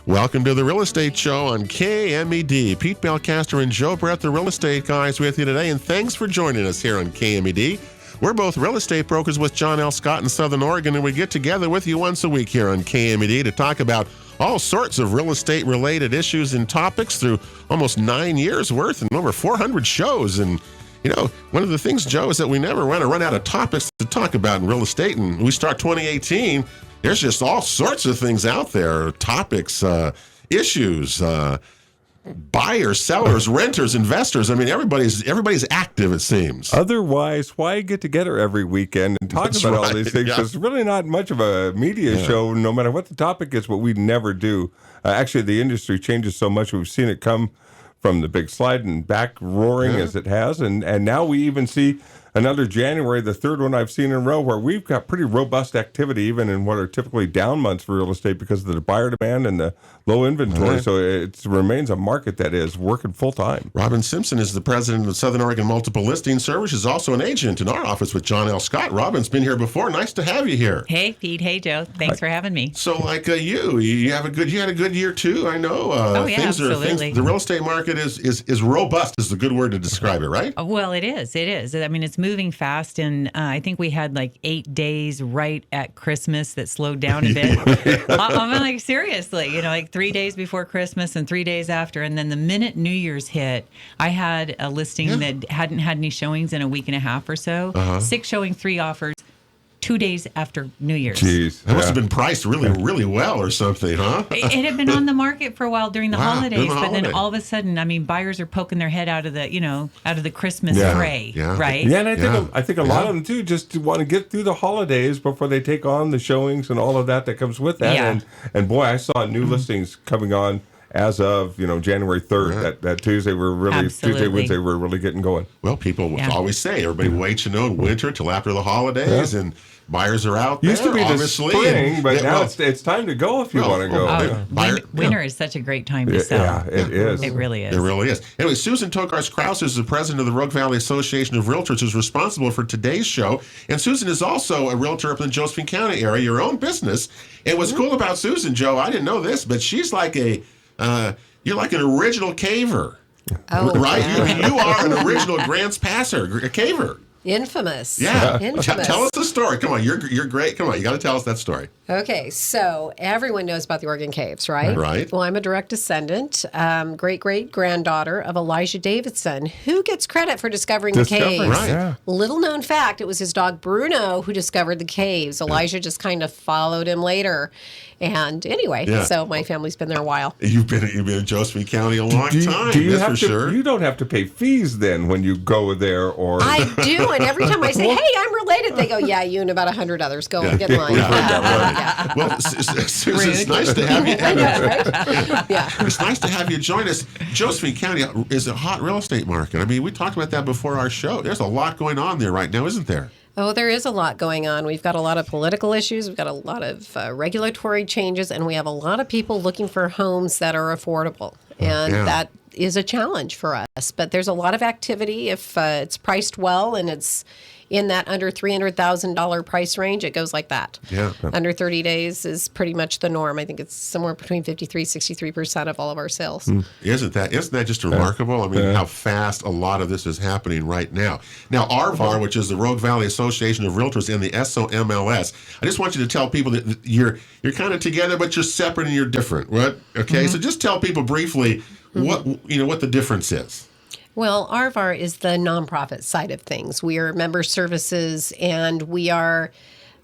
Welcome to the Real Estate Show on KMED. Pete Belcaster and Joe Brett, the real estate guys, with you today, and thanks for joining us here on KMED. We're both real estate brokers with John L. Scott in Southern Oregon, and we get together with you once a week here on KMED to talk about all sorts of real estate-related issues and topics through almost 9 years' worth and over 400 shows. And, you know, one of the things, Joe, is that we never want to run out of topics to talk about in real estate. And we start 2018, there's just all sorts of things out there, topics, issues, buyers, sellers, renters, investors. I mean, everybody's active, it seems. Otherwise, why get together every weekend and talk about all these things? Yeah. It's really not much of a media show, no matter what the topic is, but we never do. Actually, the industry changes so much. We've seen it come from the big slide and back roaring as it has. And now we even see another January, the third one I've seen in a row, where we've got pretty robust activity, even in what are typically down months for real estate because of the buyer demand and the low inventory. Right. So it remains a market that is working full time. Robin Simpson is the president of Southern Oregon Multiple Listing Service. She's also an agent in our office with John L. Scott. Robin's been here before. Nice to have you here. Hey, Pete. Hey, Joe. Thanks for having me. So, like you had a good year too. I know. Absolutely. The real estate market is robust. Is the good word to describe it, right? Well, it is. It is. I mean, it's moving fast, and I think we had like 8 days right at Christmas that slowed down a bit. I'm like, seriously, like 3 days before Christmas and 3 days after, and then the minute New Year's hit, I had a listing that hadn't had any showings in a week and a half or so. 6 showing, 3 offers. 2 days after New Year's. Jeez. That must have been priced really, really well or something, huh? It had been on the market for a while during the holidays, during the but then holiday. all of a sudden, I mean, buyers are poking their head out of the Christmas fray, Yeah. right? Yeah, and I think a lot of them too just want to get through the holidays before they take on the showings and all of that comes with that. Yeah. And boy, I saw new listings coming on as of January 3rd. That Tuesday Tuesday, Wednesday we're really getting going. Well, people always say everybody waits, winter till after the holidays, and buyers are out there. Used to be the obviously, spring, but now it's time to go if you want to go. Winter is such a great time to sell. Yeah, it is. It really is. It really is. Anyway, Susan Tokars-Krause is the president of the Rogue Valley Association of Realtors, who's responsible for today's show. And Susan is also a realtor up in the Josephine County area, your own business. And what's cool about Susan, Joe, I didn't know this, but she's like you're like an original caver. Oh, right? yeah. You are an original Grants Passer, a caver. Infamous. Yeah. Infamous. Tell us the story. Come on, you're great. Come on, you got to tell us that story. Okay, so everyone knows about the Oregon Caves, right? Right. Well, I'm a direct descendant, great-great-granddaughter of Elijah Davidson, who gets credit for discovering the caves. Right. Yeah. Little known fact, it was his dog Bruno who discovered the caves. Elijah just kind of followed him later. And anyway, so my family's been there a while. You've been in Josephine County a long time, do you that's have for to, sure. You don't have to pay fees then when you go there, or I do, and every time I say, hey, I'm related, they go, yeah, you and about 100 others. Go and get in line. Yeah. Well, Susan, it's nice to have you. I know, right? Yeah. It's nice to have you join us. Josephine County is a hot real estate market. I mean, we talked about that before our show. There's a lot going on there right now, isn't there? Oh, there is a lot going on. We've got a lot of political issues. We've got a lot of regulatory changes, and we have a lot of people looking for homes that are affordable. And that is a challenge for us. But there's a lot of activity. If it's priced well and it's in that under $300,000 price range, it goes like that. Yeah. Under 30 days is pretty much the norm. I think it's somewhere between 63% of all of our sales. Isn't that just remarkable? I mean, how fast a lot of this is happening right now. Now, RVAR, which is the Rogue Valley Association of Realtors, and the SOMLS, I just want you to tell people that you're kind of together, but you're separate and you're different, right? Okay, so just tell people briefly what the difference is. Well, RVAR is the nonprofit side of things. We are member services, and we are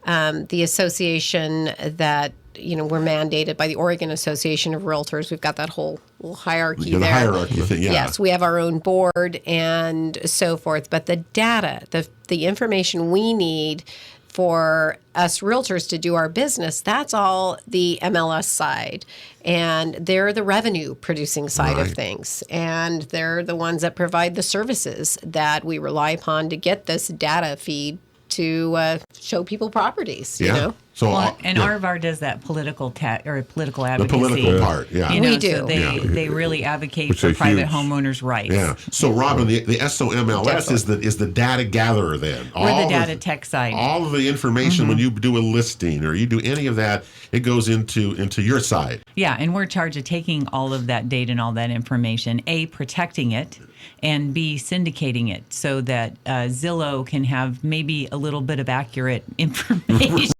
the association that, we're mandated by the Oregon Association of Realtors. We've got that whole little hierarchy there. The hierarchy thing, yeah. Yes, we have our own board and so forth. But the data, the information we need for us realtors to do our business, that's all the MLS side. And they're the revenue producing side of things. And they're the ones that provide the services that we rely upon to get this data feed to show people properties. You know. So and RVAR does that political political the advocacy. political part, You know, We do. So they really advocate Which for is private huge. homeowners' rights. Yeah. So Robin, the SOMLS is the data gatherer then. We're the data tech side. All of the information when you do a listing or you do any of that, it goes into your side. Yeah, and we're in charge of taking all of that data and all that information, A, protecting it, and B, syndicating it so that Zillow can have maybe a little bit of accurate information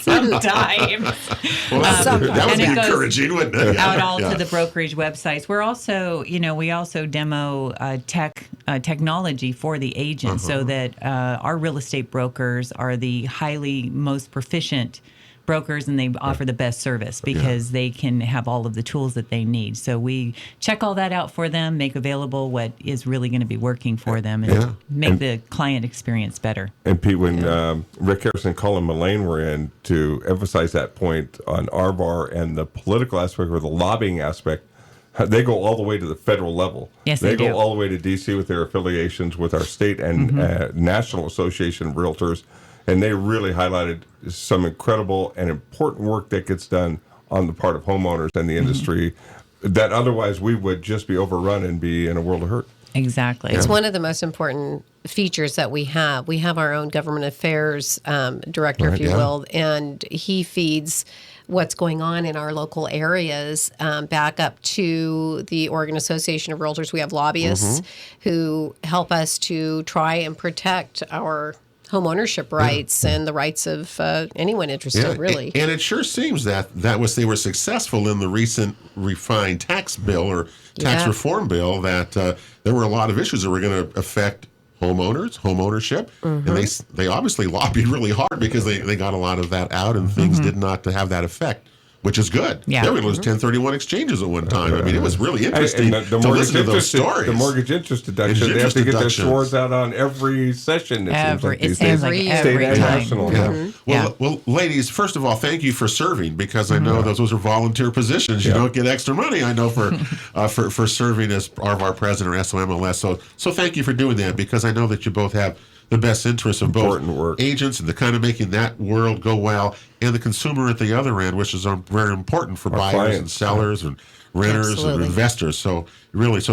sometimes. Well, that would and be it goes encouraging, wouldn't it? out all Yeah. to the brokerage websites. We're also, we also demo technology for the agents so that our real estate brokers are the highly most proficient brokers, and they offer the best service because they can have all of the tools that they need. So we check all that out for them, make available what is really going to be working for them, and make the client experience better. And Pete, when Rick Harris and Colin Mullane were in to emphasize that point on RVAR and the political aspect or the lobbying aspect, they go all the way to the federal level. Yes, they go do. all the way to D.C. with their affiliations with our state and National Association of Realtors. And they really highlighted some incredible and important work that gets done on the part of homeowners and the industry that otherwise we would just be overrun and be in a world of hurt. Exactly. It's one of the most important features that we have. We have our own government affairs director, if you will, and he feeds what's going on in our local areas back up to the Oregon Association of Realtors. We have lobbyists who help us to try and protect our home ownership rights and the rights of anyone interested, really. And it sure seems that they were successful in the recent refined tax bill or tax reform bill, that there were a lot of issues that were going to affect homeowners, home ownership, and they obviously lobbied really hard because they got a lot of that out, and things did not have that effect, which is good. Yeah. They were going to lose 1031 exchanges at one time. I mean, it was really interesting And to listen to those stories. The mortgage interest deduction, they have to get their swords out on every session. It seems like State every and time. national. Well, ladies, first of all, thank you for serving, because I know those are volunteer positions. You don't get extra money, I know, for serving as RVAR president or SOMLS. So thank you for doing that, because I know that you both have the best interests of both work. agents and the kind of making that world go well, and the consumer at the other end, which is very important for buyers clients. and sellers and renters Absolutely. and investors. So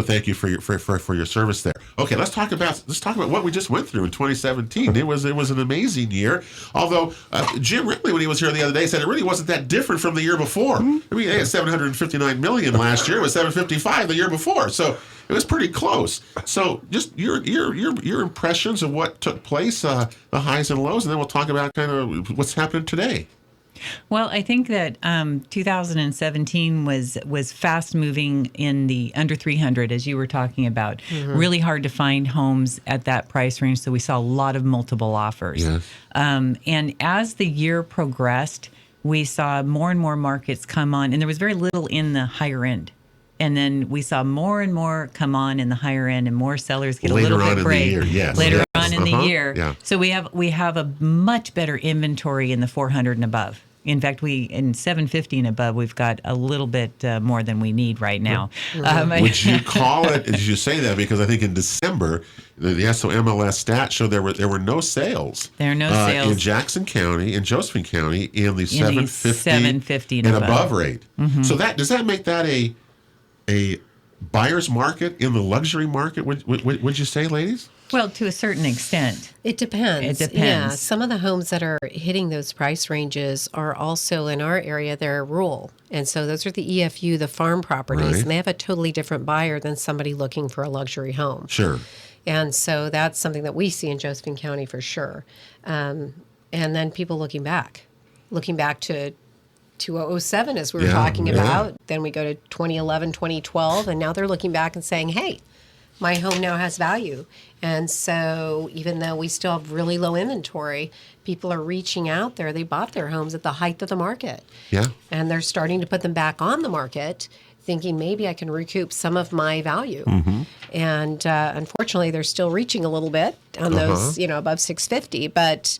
thank you for your service there. Okay, let's talk about what we just went through in 2017. It was an amazing year. Although Jim Ripley, when he was here the other day, said it really wasn't that different from the year before. I mean, they had $759 million last year. It was $755 the year before. So it was pretty close. So just your impressions of what took place, the highs and lows, and then we'll talk about kind of what's happening today. Well, I think that 2017 was fast moving in the under 300, as you were talking about. Really hard to find homes at that price range, so we saw a lot of multiple offers. Yes. And as the year progressed, we saw more and more markets come on, and there was very little in the higher end. And then we saw more and more come on in the higher end, and more sellers get Later a little on bit in the break year, yes. later Yes. on in the year. Yeah. So we have a much better inventory in the 400 and above. In fact, in 750 and above, we've got a little bit more than we need right now. Would you call it? Did you say that? Because I think in December, the SOMLS stat showed there were no sales. There are no sales in Jackson County, in Josephine County, in the 750 750 and above rate. So does that make that a buyer's market in the luxury market? Would you say, ladies? Well, to a certain extent. It depends. It depends. Yeah, some of the homes that are hitting those price ranges are also in our area, they're rural. And so those are the EFU, the farm properties, Right. and they have a totally different buyer than somebody looking for a luxury home. Sure. And so that's something that we see in Josephine County for sure. And then people looking back to 2007, as we were talking about. Then we go to 2011, 2012, and now they're looking back and saying, hey, my home now has value. And so even though we still have really low inventory, people are reaching out there. They bought their homes at the height of the market. Yeah. And they're starting to put them back on the market, thinking maybe I can recoup some of my value. And unfortunately, they're still reaching a little bit on those, above 650. But,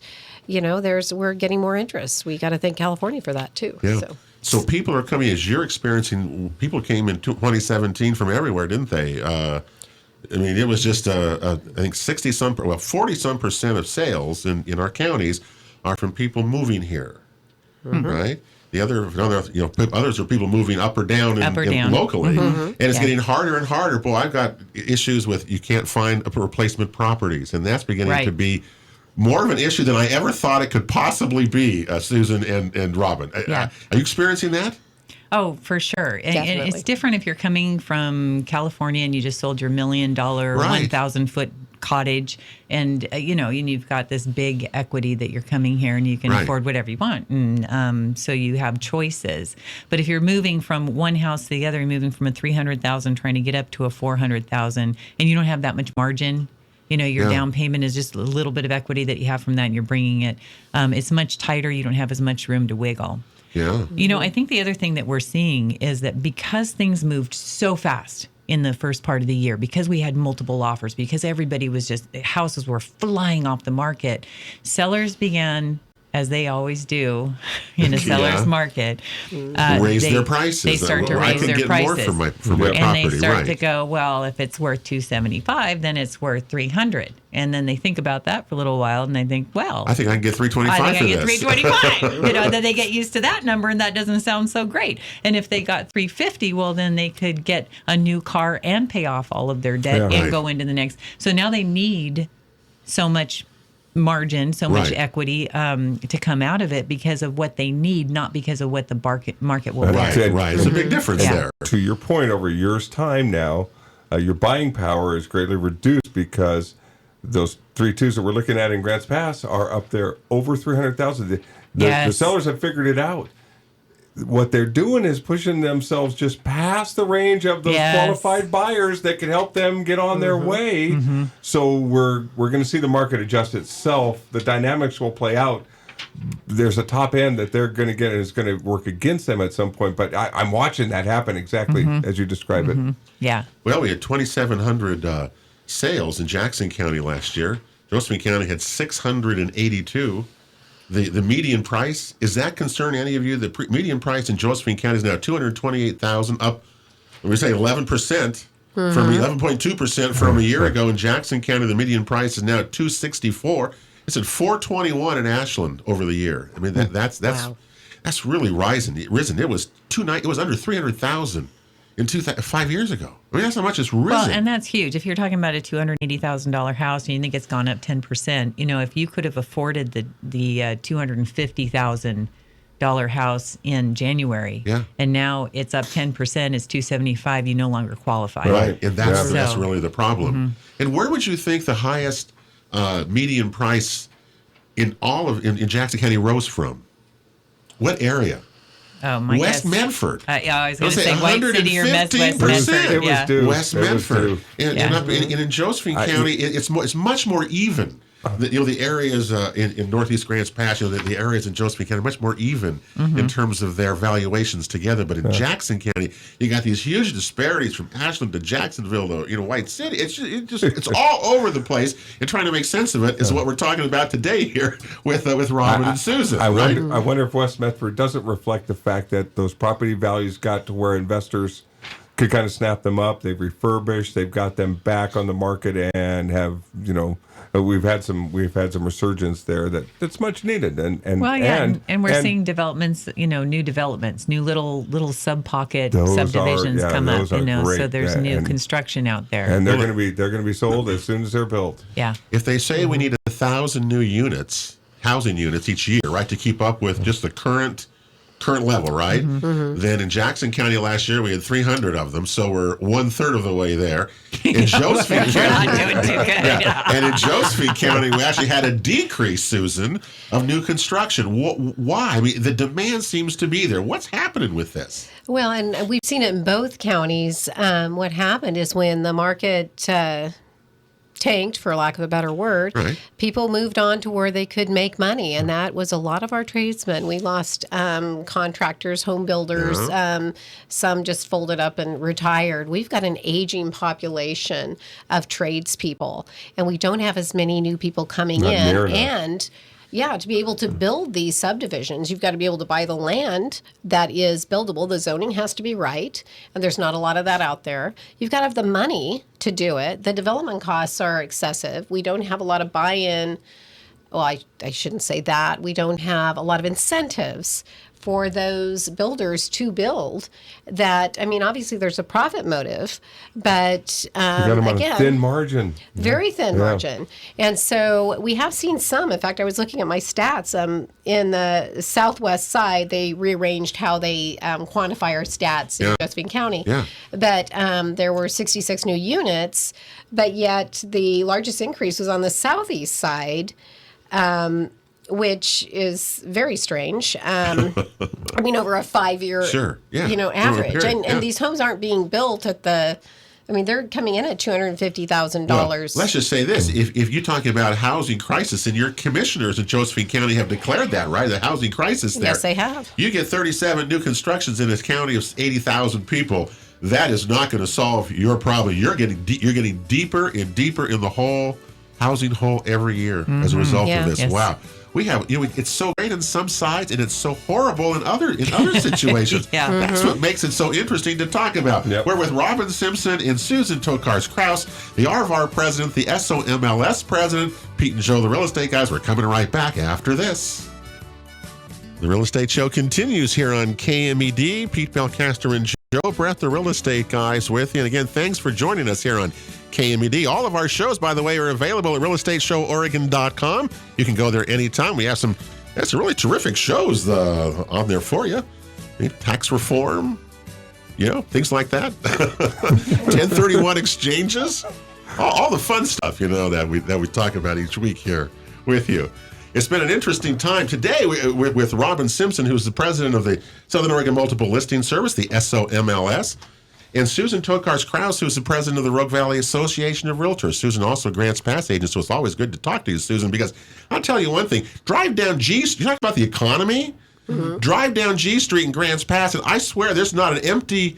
we're getting more interest. We got to thank California for that too. Yeah. So people are coming, as you're experiencing, people came in 2017 from everywhere, didn't they? I mean, it was just I think 40% of sales in our counties are from people moving here, right? The others are people moving up or down, locally, and it's getting harder and harder. Boy, I've got issues with you can't find replacement properties, and that's beginning to be more of an issue than I ever thought it could possibly be, Susan and Robin. Are you experiencing that? Oh, for sure. And it's different if you're coming from California and you just sold your $1 million, 1,000-foot cottage, and you've got this big equity that you're coming here and you can afford whatever you want, and so you have choices. But if you're moving from one house to the other, you're moving from a $300,000 trying to get up to a $400,000, and you don't have that much margin. Your down payment is just a little bit of equity that you have from that, and you're bringing it. It's much tighter. You don't have as much room to wiggle. Yeah. I think the other thing that we're seeing is that because things moved so fast in the first part of the year, because we had multiple offers, because everybody was houses were flying off the market, sellers began, as they always do in a seller's market, raise their prices. They start to raise their prices. More for my property, and they start to go, well, if it's worth $275, then it's worth $300. And then they think about that for a little while, and they think, well, I think I can get $325 for this. I think I get $325. Then they get used to that number, and that doesn't sound so great. And if they got $350, well, then they could get a new car and pay off all of their debt and go into the next. So now they need so much margin, so much equity to come out of it because of what they need, not because of what the market will bear. Right. There's a big difference there. To your point, over a year's time now, your buying power is greatly reduced because those 3.2s that we're looking at in Grants Pass are up there over 300,000. The sellers have figured it out. What they're doing is pushing themselves just past the range of those qualified buyers that can help them get on their way. So we're going to see the market adjust itself. The dynamics will play out. There's a top end that they're going to get, and it's going to work against them at some point. But I'm watching that happen exactly as you describe it. Yeah. Well, we had 2,700 sales in Jackson County last year. Josephine County had 682. The median price, is that concern any of you? The median price in Josephine County is now $228,000, up, we say 11% from 11.2% from a year ago. In Jackson County, the median price is now $264,000. It's at $421,000 in Ashland over the year. I mean, that's really risen. It was under $300,000 in 5 years ago. I mean, that's how much it's risen. Well, and that's huge. If you're talking about a $280,000 house and you think it's gone up 10%, if you could have afforded the $250,000 house in January, and now it's up 10%, it's $275,000, you no longer qualify. Right, and that's really the problem. And where would you think the highest median price in Jackson County rose from? What area? Oh, my West Medford. I was going to say White City or West Medford. It was due. West Medford. And in Josephine County, it's much more even. The areas in Northeast Grants Pass, the areas in Josephine County are much more even in terms of their valuations together. But in Jackson County, you got these huge disparities from Ashland to Jacksonville to White City. It's all over the place. And trying to make sense of it is what we're talking about today here with Robin and Susan. I wonder if West Medford doesn't reflect the fact that those property values got to where investors could kind of snap them up. They've refurbished. They've got them back on the market and have we've had some resurgence there that's much needed and we're seeing developments, new developments, new little sub-pocket subdivisions come up, great. So there's new construction out there, and they're going to be sold as soon as they're built. Yeah. If they say we need 1,000 new housing units each year, right, to keep up with just the current level, right? Then in Jackson County last year, we had 300 of them, so we're 1/3 of the way there. In Josephine County, and in Josephine County, we actually had a decrease, Susan, of new construction. Why? I mean, the demand seems to be there. What's happening with this? Well, and we've seen it in both counties. What happened is when the market tanked, for lack of a better word, people moved on to where they could make money, and that was a lot of our tradesmen. We lost contractors, home builders, some just folded up and retired. We've got an aging population of tradespeople, and we don't have as many new people coming in, and to be able to build these subdivisions, you've got to be able to buy the land that is buildable. The zoning has to be right, and there's not a lot of that out there. You've got to have the money to do it. The development costs are excessive. We don't have a lot of buy-in. Well, I shouldn't say that. We don't have a lot of incentives for those builders to build. That, I mean, obviously there's a profit motive, but You got them on again, a thin margin. very thin margin. And so we have seen some. In fact, I was looking at my stats. In the southwest side, they rearranged how they quantify our stats in Josephine County. Yeah. But there were 66 new units, but yet the largest increase was on the southeast side. Which is very strange. I mean, over a 5-year, Sure. Yeah. average. Period. And these homes aren't being built at they're coming in at $250,000. Well, let's just say this. If you're talking about a housing crisis, and your commissioners in Josephine County have declared that, right? The housing crisis there. Yes, they have. You get 37 new constructions in this county of 80,000 people. That is not going to solve your problem. You're getting deeper and deeper in the housing hole every year as a result of this. Yes. Wow. We have, it's so great on some sides and it's so horrible in other situations. Yeah. That's what makes it so interesting to talk about. Yep. We're with Robin Simpson and Susan Tokars-Kraus, the RVAR president, the SOMLS president, Pete and Joe, the real estate guys. We're coming right back after this. The Real Estate Show continues here on KMED. Pete Belcaster and Joe Brett, the real estate guys, with you. And again, thanks for joining us here on KMED. All of our shows, by the way, are available at realestateshowOregon.com. You can go there anytime. We have some really terrific shows on there for you. Tax reform, things like that. 1031 exchanges, all the fun stuff, that we talk about each week here with you. It's been an interesting time. Today, we're with Robin Simpson, who's the president of the Southern Oregon Multiple Listing Service, the SOMLS, and Susan Tokars-Kraus, who's the president of the Rogue Valley Association of Realtors. Susan also grants pass agent, so it's always good to talk to you, Susan, because I'll tell you one thing. Drive down G Street. You talk about the economy? Mm-hmm. Drive down G Street in Grants Pass, and I swear there's not an empty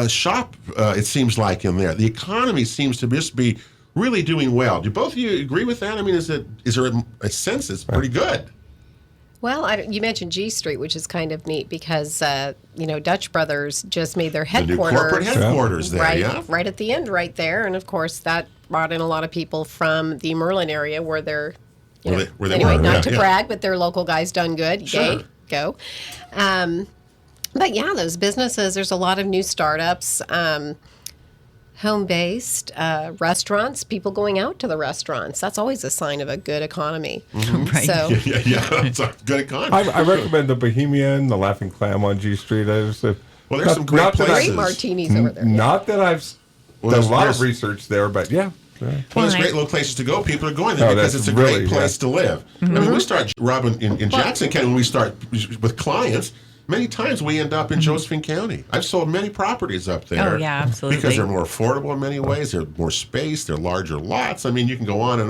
shop, it seems like, in there. The economy seems to just be really doing well. Do both of you agree with that? I mean, is there a sense it's pretty good? Well, you mentioned G Street, which is kind of neat because, Dutch Brothers just made their headquarters. The new corporate headquarters there, right at the end right there. And, of course, that brought in a lot of people from the Merlin area where they're, where they anyway, were, not to brag, but their local guys done good. Sure. Yay, go. But, yeah, those businesses, there's a lot of new startups. Home-based restaurants, people going out to the restaurants. That's always a sign of a good economy. Mm-hmm. Right. So, Yeah, it's a good economy. I recommend the Bohemian, the Laughing Clam on G Street. Well, there's some great places. great martinis over there. Not that I've done a lot there's- of research there, but yeah. Well, there's great little places to go. People are going there because that's it's a great really, place to live. Mm-hmm. I mean, we start, Robin, in Jackson County, when we start with clients, many times we end up in Josephine County. I've sold many properties up there. Oh, yeah, absolutely. Because they're more affordable in many ways. They're more space. They're larger lots. I mean, you can go on.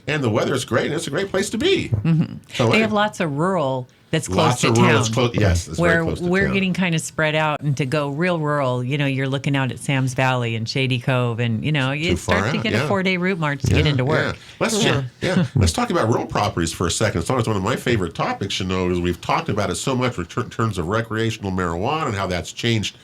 And the weather is great, and it's a great place to be. Mm-hmm. So They have lots of rural that's close lots to of town. rural. Yes, it's very where close to we're town. getting kind of spread out, and to go real rural, you're looking out at Sam's Valley and Shady Cove, and you far start to out, get yeah. a 4-day route march to get into work. Yeah. Let's talk about rural properties for a second. It's always one of my favorite topics, is we've talked about it so much in terms of recreational marijuana and how that's changed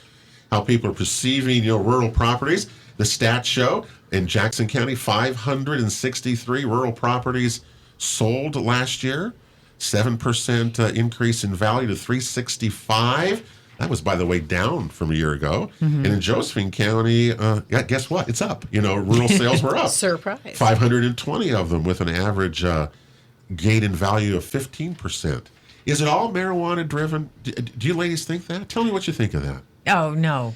how people are perceiving, rural properties. The stats show in Jackson County, 563 rural properties sold last year, 7% increase in value to 365. That was, by the way, down from a year ago. Mm-hmm. And in Josephine County, guess what? It's up. Rural sales were up. Surprise. 520 of them with an average gain in value of 15%. Is it all marijuana driven? Do you ladies think that? Tell me what you think of that. Oh, no.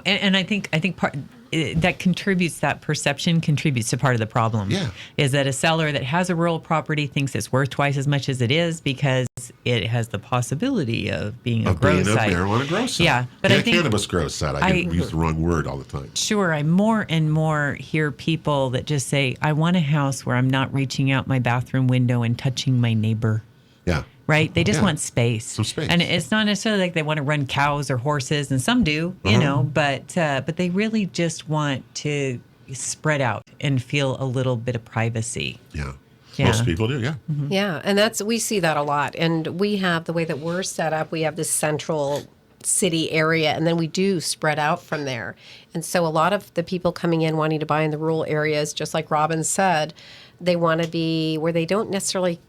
And I think part that contributes, that perception contributes to part of the problem. Yeah. Is that a seller that has a rural property thinks it's worth twice as much as it is because it has the possibility of being a grow site. Being a marijuana grow site. Yeah. But I think cannabis grow site. I use the wrong word all the time. Sure. I more and more hear people that just say, I want a house where I'm not reaching out my bathroom window and touching my neighbor. Yeah. Right? They just want space. Some space. And it's not necessarily like they want to run cows or horses, and some do, but they really just want to spread out and feel a little bit of privacy. Yeah. Yeah. Most people do, yeah. Yeah, and we see that a lot. And we have the way that we're set up, we have this central city area, and then we do spread out from there. And so a lot of the people coming in wanting to buy in the rural areas, just like Robin said, they want to be where they don't necessarily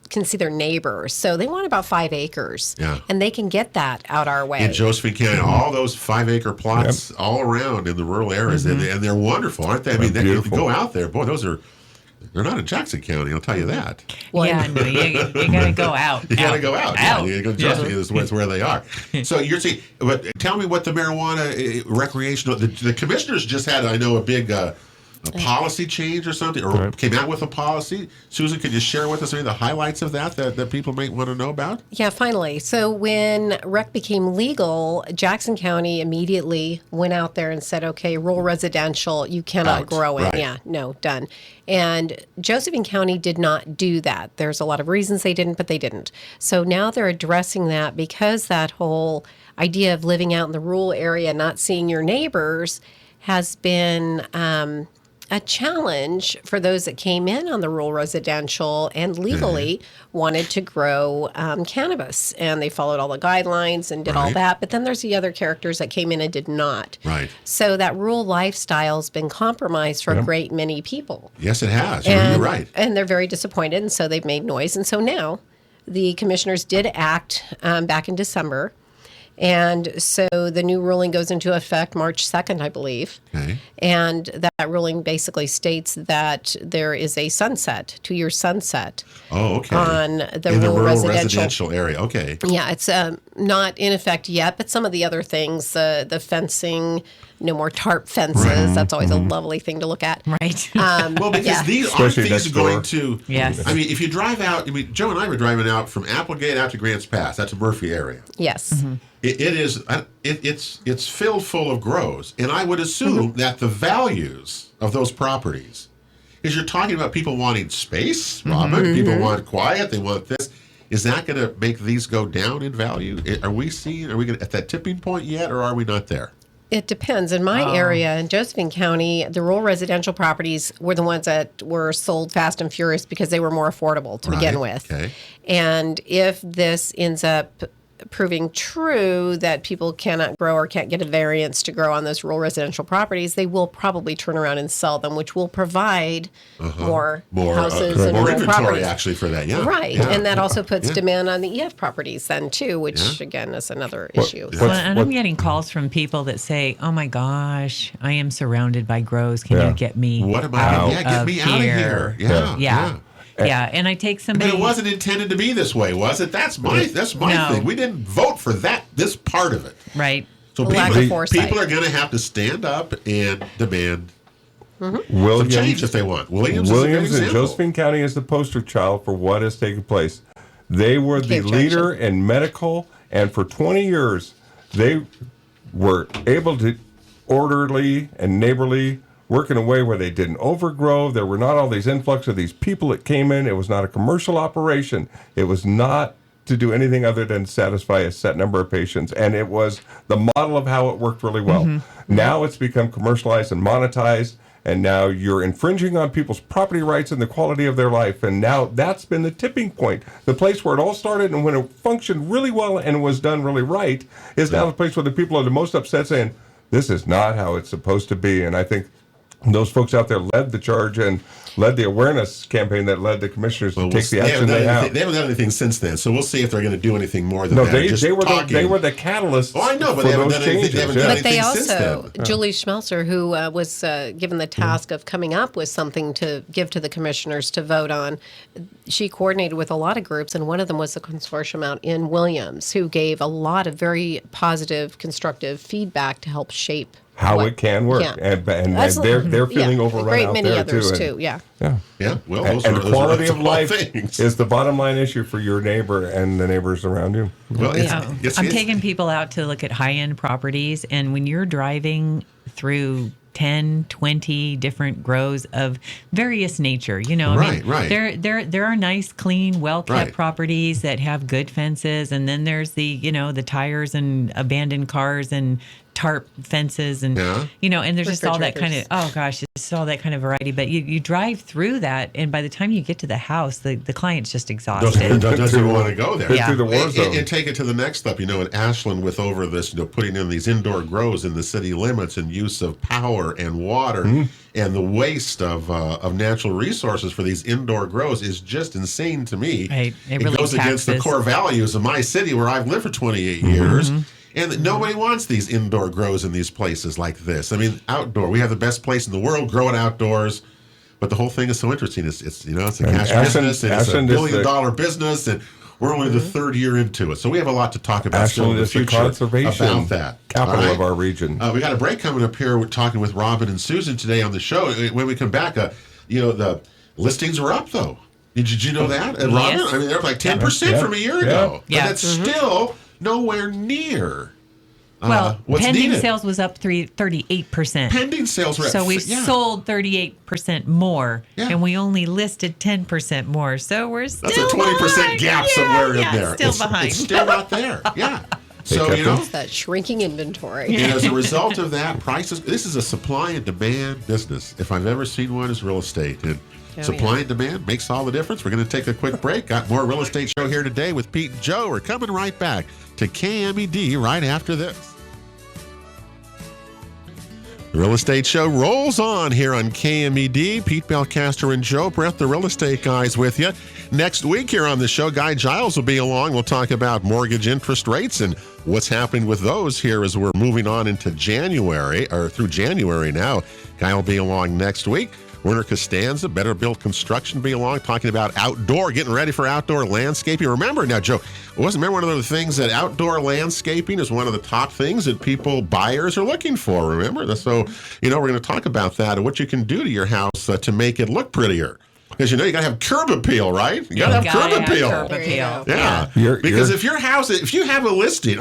can see their neighbors. So they want about 5 acres. Yeah. And they can get that out our way. In Josephine County, all those 5-acre plots all around in the rural areas, and they're wonderful, aren't they? I mean, you go out there, boy, they're not in Jackson County, I'll tell you that. No, you got to go out. You got to go out. Out. Yeah, you go to Josephine is where they are. So you're saying, but tell me what the marijuana recreational, the commissioners just had, I know, a big a policy change or something, or came out with a policy. Susan, could you share with us any of the highlights of that people might want to know about? Yeah, finally. So when rec became legal, Jackson County immediately went out there and said, okay, rural residential, you cannot grow it. Right. Yeah, no, done. And Josephine County did not do that. There's a lot of reasons they didn't, but they didn't. So now they're addressing that because that whole idea of living out in the rural area, not seeing your neighbors, has been a challenge for those that came in on the rural residential and legally wanted to grow cannabis. And they followed all the guidelines and did all that. But then there's the other characters that came in and did not. Right. So that rural lifestyle has been compromised for a great many people. Yes, it has. You're right. And they're very disappointed. And so they've made noise. And so now the commissioners did act back in December. And so the new ruling goes into effect March 2nd, I believe. Okay. And that ruling basically states that there is a sunset, 2-year sunset Oh, okay. on the in the rural rural residential area. Okay. Yeah, it's not in effect yet, but some of the other things, the fencing, no more tarp fences. That's always a lovely thing to look at. Right. Well, because Yeah. these aren't Especially things next going door. to. Yes. I mean, if you drive out, Joe and I were driving out from Applegate out to Grants Pass. That's a Murphy area. Yes. It is. It's filled full of grows, and I would assume that the values of those properties, because you're talking about people wanting space, Robin. People want quiet. They want this. Is that going to make these go down in value? Are we at that tipping point yet, or are we not there? It depends. In my area, in Josephine County, the rural residential properties were the ones that were sold fast and furious because they were more affordable to begin with. Okay. And if this ends up proving true that people cannot grow or can't get a variance to grow on those rural residential properties, they will probably turn around and sell them, which will provide more houses and more rural inventory properties. actually for that. Yeah. Right. Yeah. And that also puts demand on the EF properties then too, which again is another issue. Well, and I'm getting calls from people that say, "Oh my gosh, I am surrounded by grows. Can you get me What am I? out Yeah, get of me out of here. Yeah. Yeah. Yeah, and I take somebody. But it wasn't intended to be this way, was it? That's my No. thing. We didn't vote for this part of it. Right. So Lack of foresight. people are going to have to stand up and demand some Williams, change if they want. Williams is a good in example. Josephine County is the poster child for what has taken place. They were the Cave leader in medical, and for 20 years, they were able to orderly and neighborly work in a way where they didn't overgrow. There were not all these influx of these people that came in. It was not a commercial operation. It was not to do anything other than satisfy a set number of patients. And it was the model of how it worked really well. Now it's become commercialized and monetized. And now you're infringing on people's property rights and the quality of their life. And now that's been the tipping point. The place where it all started and when it functioned really well and was done really right is now the place where the people are the most upset saying, this is not how it's supposed to be. And I think those folks out there led the charge and led the awareness campaign that led the commissioners to take the action they have. They haven't done anything since then, so we'll see if they're going to do anything more than No, that. they were the catalysts Oh, I know, but for they haven't those done anything- changes. they haven't done yeah. But they anything since also, then. Julie Schmelzer, who was given the task of coming up with something to give to the commissioners to vote on, she coordinated with a lot of groups, and one of them was the consortium out in Williams, who gave a lot of very positive, constructive feedback to help shape How what- it can work, Yeah. and That's- they're feeling yeah, overrun a great out many there others too. too. Yeah. Yeah, well, And those are quality of all life things. is the bottom line issue for your neighbor and the neighbors around you. Well, I'm taking people out to look at high-end properties, and when you're driving through 10, 20 different grows of various nature, I mean, Right. there are nice, clean, well-kept Right. properties that have good fences, and then there's the tires and abandoned cars and tarp fences and and there's just all that kind of just all that kind of variety. But you drive through that, and by the time you get to the house, the client's just exhausted. Doesn't want to go there. Through the war zone. And take it to the next step. In Ashland, with over this, putting in these indoor grows in the city limits and use of power and water and the waste of natural resources for these indoor grows is just insane to me. Right. It really goes against the core values of my city where I've lived for 28 years. And nobody wants these indoor grows in these places like this. I mean, outdoor. We have the best place in the world. Grow it outdoors. But the whole thing is so interesting. It's a cash business, and it's a $1 billion business, and we're only the third year into it. So we have a lot to talk about still in the future conservation about that. Capital of our region. We got a break coming up here. We're talking with Robin and Susan today on the show. When we come back, the listings are up, though. Did you know that, Robin? Yes. I mean, they're up like 10% from a year ago. Yeah. But that's still nowhere near what's pending needed. sales was up 38%. Pending sales were up. So we sold 38% more, and we only listed 10% more. So we're still That's a 20% behind. gap somewhere in there. Still behind. It's still not there. Yeah. So, It's that shrinking inventory. and as a result of that, prices, this is a supply and demand business. If I've ever seen one, it's real estate. And supply and demand makes all the difference. We're going to take a quick break. Got more Real Estate Show here today with Pete and Joe. We're coming right back to KMED right after this. The Real Estate Show rolls on here on KMED. Pete Belcaster and Joe Brett, the real estate guys, with you. Next week here on the show, Guy Giles will be along. We'll talk about mortgage interest rates and what's happening with those here as we're moving on into January, or through January now. Guy will be along next week. Werner Costanza, Better Built Construction, be along talking about getting ready for outdoor landscaping. Remember now, Joe, remember one of the things that outdoor landscaping is one of the top things that buyers are looking for, remember? So, we're going to talk about that and what you can do to your house to make it look prettier. Because you got to have curb appeal, right? You got to have curb appeal. Yeah. Because if you have a listing,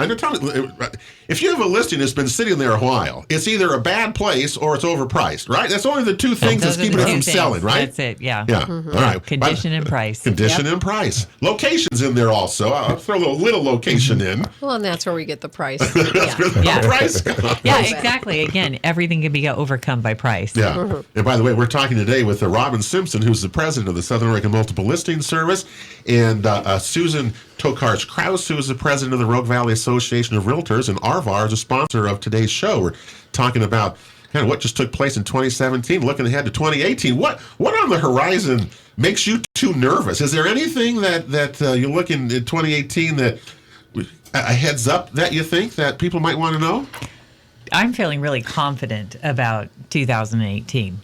if you have a listing that's been sitting there a while, it's either a bad place or it's overpriced, right? That's only the two things that's keeping it from selling, right? That's it, yeah. Yeah. All right. Condition and price. Condition and price. Location's in there also. I'll throw a little location in. Well, and that's where we get the price. Price. Yeah, exactly. Again, everything can be overcome by price. Yeah. And by the way, we're talking today with Robin Simpson, who's the president of the Southern Oregon Multiple Listing Service, and Susan Tokarz-Krause, who is the president of the Rogue Valley Association of Realtors, and Arvar is a sponsor of today's show. We're talking about kind of what just took place in 2017, looking ahead to 2018. What on the horizon makes you too nervous? Is there anything that you're looking at 2018 that a heads up that you think that people might want to know? I'm feeling really confident about 2018.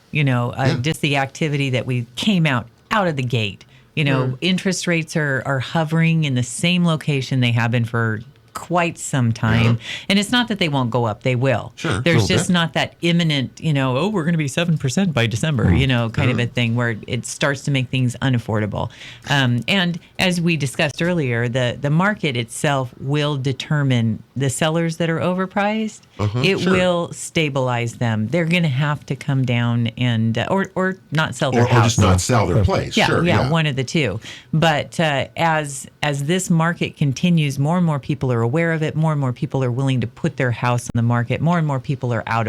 Just the activity that we came out of the gate. Interest rates are hovering in the same location they have been for quite some time. And it's not that they won't go up. They will. Sure, There's just not that imminent, we're going to be 7% by December, kind of a thing where it starts to make things unaffordable. And as we discussed earlier, the market itself will determine the sellers that are overpriced. It will stabilize them. They're going to have to come down and or not sell their house. Or just not sell their place. Yeah, one of the two. But as this market continues, more and more people are aware of it. More and more people are willing to put their house on the market. More and more people are out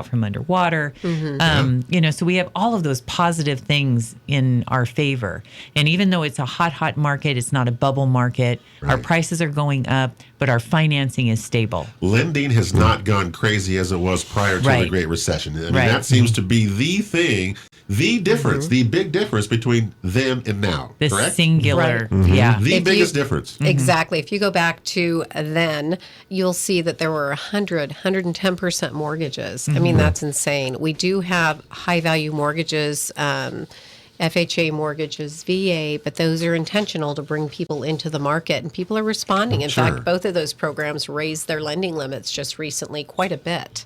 from underwater. So we have all of those positive things in our favor. And even though it's a hot market, it's not a bubble market. Right. Our prices are going up, but our financing is stable. Lending has not gone crazy as it was prior to the Great Recession. I mean, that seems to be the thing, the difference, the big difference between then and now. The correct? Singular, the biggest difference. Exactly. If you go back to then, you'll see that there were 110% mortgages. I mean, that's insane. We do have high value mortgages, FHA mortgages, VA, but those are intentional to bring people into the market, and people are responding. In fact, both of those programs raised their lending limits just recently quite a bit.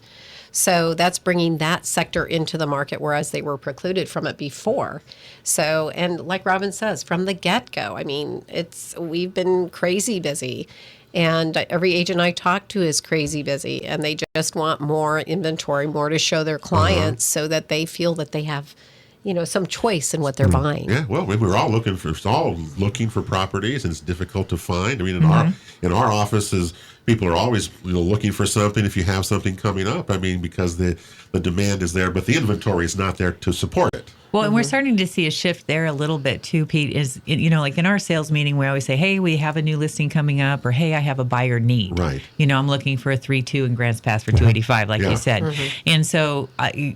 So that's bringing that sector into the market, whereas they were precluded from it before. So, and like Robin says, from the get-go, I mean, we've been crazy busy. And every agent I talk to is crazy busy, and they just want more inventory, more to show their clients so that they feel that they have some choice in what they're buying. Yeah, well, we're all looking for properties, and it's difficult to find. I mean, in our offices, people are always looking for something. If you have something coming up, I mean, because the demand is there, but the inventory is not there to support it. Well, and we're starting to see a shift there a little bit too, Pete, is, like in our sales meeting, we always say, hey, we have a new listing coming up, or hey, I have a buyer need. Right. I'm looking for a 3.2 in Grants Pass for 285, like you said. And so a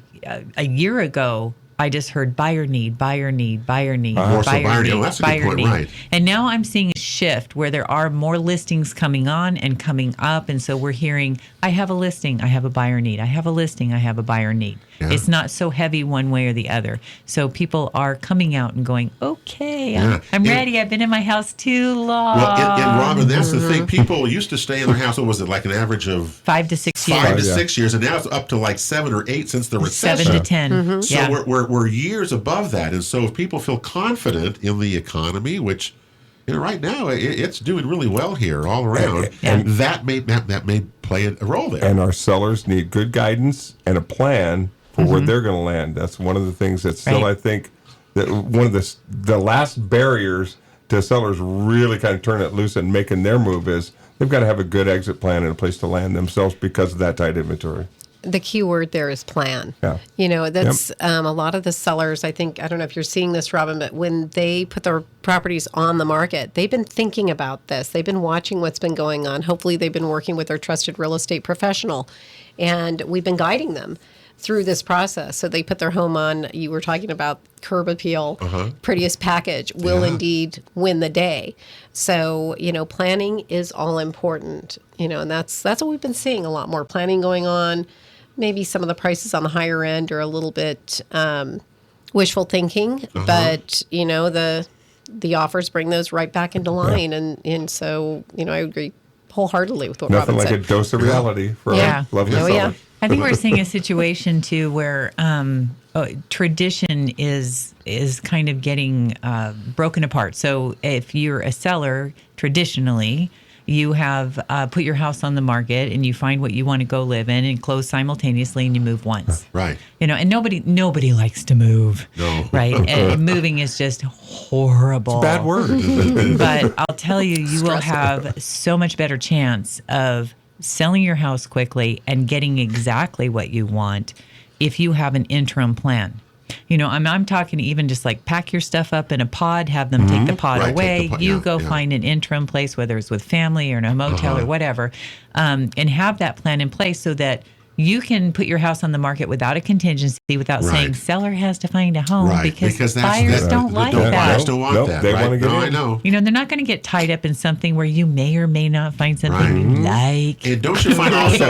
year ago, I just heard buyer need, buyer need, buyer need, More so buyer need. Oh, that's a good point, right. And now I'm seeing a shift where there are more listings coming on and coming up. And so we're hearing, I have a listing, I have a buyer need. I have a listing, I have a buyer need. Yeah. It's not so heavy one way or the other. So people are coming out and going, okay, I'm ready. I've been in my house too long. Well, and Robin, that's the thing. People used to stay in their house, what was it, like an average of 5 to 6 years? 5 to 6 years, and now it's up to like 7 or 8 since the recession. 7 to 10. So we're years above that. And so if people feel confident in the economy, which right now it's doing really well here all around, and that may play a role there. And our sellers need good guidance and a plan for where they're going to land. That's one of the things that still, I think, that one of the last barriers to sellers really kind of turning it loose and making their move is they've got to have a good exit plan and a place to land themselves because of that tight inventory. The key word there is plan. Yeah. That's a lot of the sellers, I don't know if you're seeing this, Robin, but when they put their properties on the market, they've been thinking about this. They've been watching what's been going on. Hopefully they've been working with their trusted real estate professional, and we've been guiding them through this process. So they put their home on, you were talking about curb appeal, prettiest package will indeed win the day. So, planning is all important, and that's what we've been seeing, a lot more planning going on. Maybe some of the prices on the higher end are a little bit wishful thinking, but, the offers bring those right back into line. And so, I agree wholeheartedly with what Nothing Robin like said. a dose of reality for our lovely sellers. I think we're seeing a situation too where tradition is kind of getting broken apart. So if you're a seller, traditionally, you have put your house on the market and you find what you want to go live in and close simultaneously, and you move once. Right. And nobody likes to move. No. Right. And moving is just horrible. It's a bad word. But I'll tell you, you will have so much better chance of selling your house quickly and getting exactly what you want if you have an interim plan. I'm talking even just like pack your stuff up in a pod, have them take the pod away. You go find an interim place, whether it's with family or in a motel or whatever, and have that plan in place so that you can put your house on the market without a contingency, without saying seller has to find a home, because buyers don't like that. Buyers don't want that. They want to get in. I know. They're not going to get tied up in something where you may or may not find something you like. And don't you find also...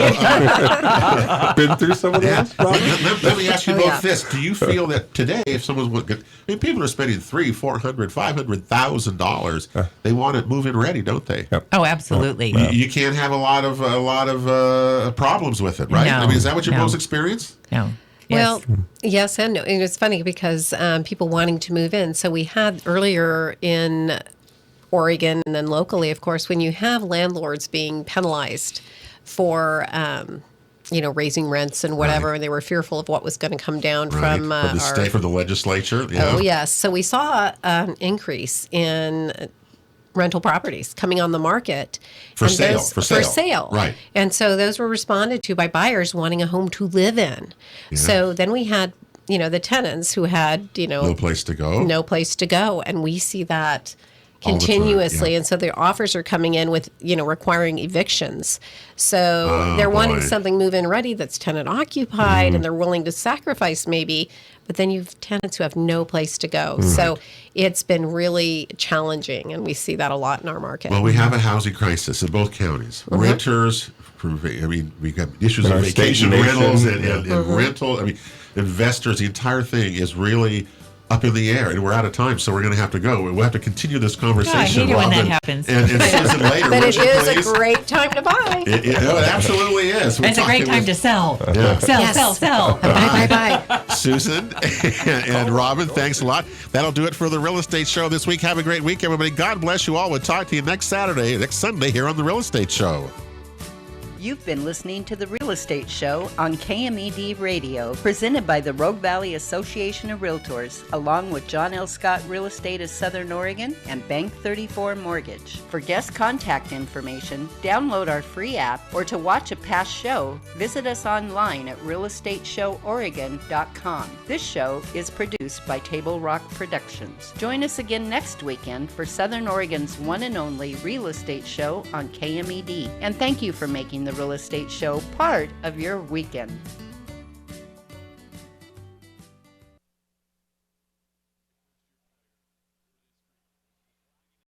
Been through some of those? Let me ask you both this. Do you feel that today, if someone's looking... people are spending $300,000, $400,000, $500,000. They want it move-in ready, don't they? Yep. Oh, absolutely. You can't have a lot of problems with it, right? No, I mean, is that what you no. both experience? No. Well, yes and no. And it's funny because people wanting to move in. So we had earlier in Oregon and then locally, of course, when you have landlords being penalized for, raising rents and whatever, and they were fearful of what was going to come down from the state, from the legislature. Oh, yes. So we saw an increase in rental properties coming on the market for sale. Right. And so those were responded to by buyers wanting a home to live in. Yeah. So then we had, the tenants who had, no place to go. And we see that continuously. And so their offers are coming in with, requiring evictions. So they're wanting something move-in ready that's tenant occupied, and they're willing to sacrifice maybe, but then you've tenants who have no place to go. So it's been really challenging, and we see that a lot in our market. Well, we have a housing crisis in both counties. Renters, we got issues of vacation rentals and rental. Investors, the entire thing is really up in the air, and we're out of time, so we're going to have to go. We'll have to continue this conversation. I hate it when that happens. And Susan later. But it is a great time to buy. It absolutely is. It's a great time to sell. Sell. Bye. Susan and Robin, thanks a lot. That'll do it for the Real Estate Show this week. Have a great week, everybody. God bless you all. We'll talk to you next Sunday here on the Real Estate Show. You've been listening to The Real Estate Show on KMED Radio, presented by the Rogue Valley Association of Realtors, along with John L. Scott Real Estate of Southern Oregon and Bank 34 Mortgage. For guest contact information, download our free app, or to watch a past show, visit us online at realestateshoworegon.com. This show is produced by Table Rock Productions. Join us again next weekend for Southern Oregon's one and only Real Estate Show on KMED. And thank you for making the Real Estate Show part of your weekend.